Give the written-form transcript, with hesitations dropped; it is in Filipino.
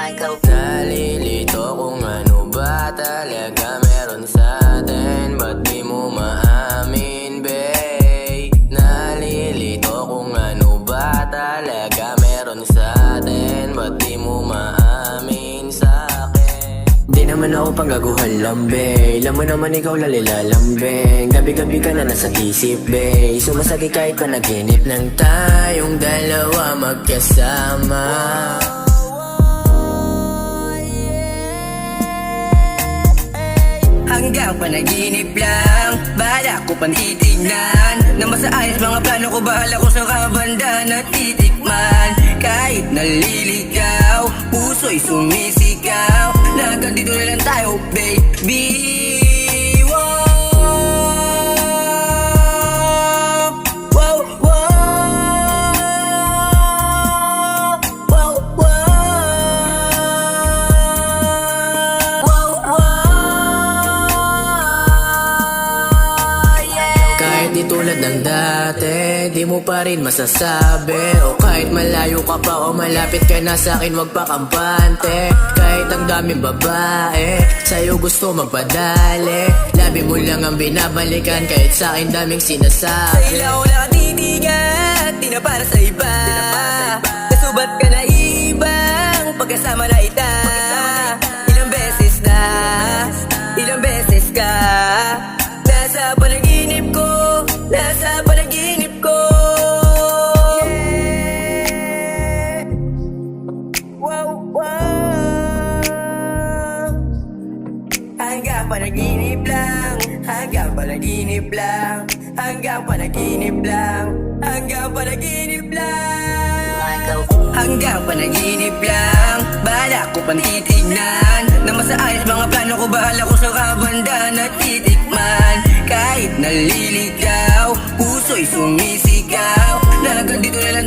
Michael. Nalilito kung ano ba talaga meron sa atin, ba't di mo maamin, babe? Nalilito kung ano ba talaga meron sa atin, ba't di mo maamin sa akin? Di naman ako panggaguhan lambe, alam mo naman ikaw lalilalambing. Gabi-gabi ka na nasa isip, babe, sumasagi kahit panaginip ng tayong dalawa magkasama. Hanggang panaginip lang, bala ko pang titignan na masaayos mga plano ko, bahala ko sa kabanda na titikman. Kahit naliligaw, puso'y sumisigaw, na hanggang dito na lang tayo, baby. Di tulad ng dati, di mo pa rin masasabi. O kahit malayo ka pa o malapit ka na sa'kin, wag pa kampante. Kahit ang daming babae, sa'yo gusto magpadali. Labi mo lang ang binabalikan, kahit sa'kin daming sinasabi. Sa ilaw na titigan, di na para sa iba. Nasubat ka na ibang pagkasama na ita. Ilang beses na, ilang beses ka nasa panaginip ko, nasa panaginip ko. Wow, wow. Hanggang panaginip lang, hanggang panaginip lang, hanggang panaginip lang, hanggang panaginip lang. Michael. Hanggang panaginip lang, bala ko pang titignan na masaayos mga plano ko, bahala ko sa kabanda na titikman. Kahit naliligaw, puso'y sumisigaw, na hanggang dito na lang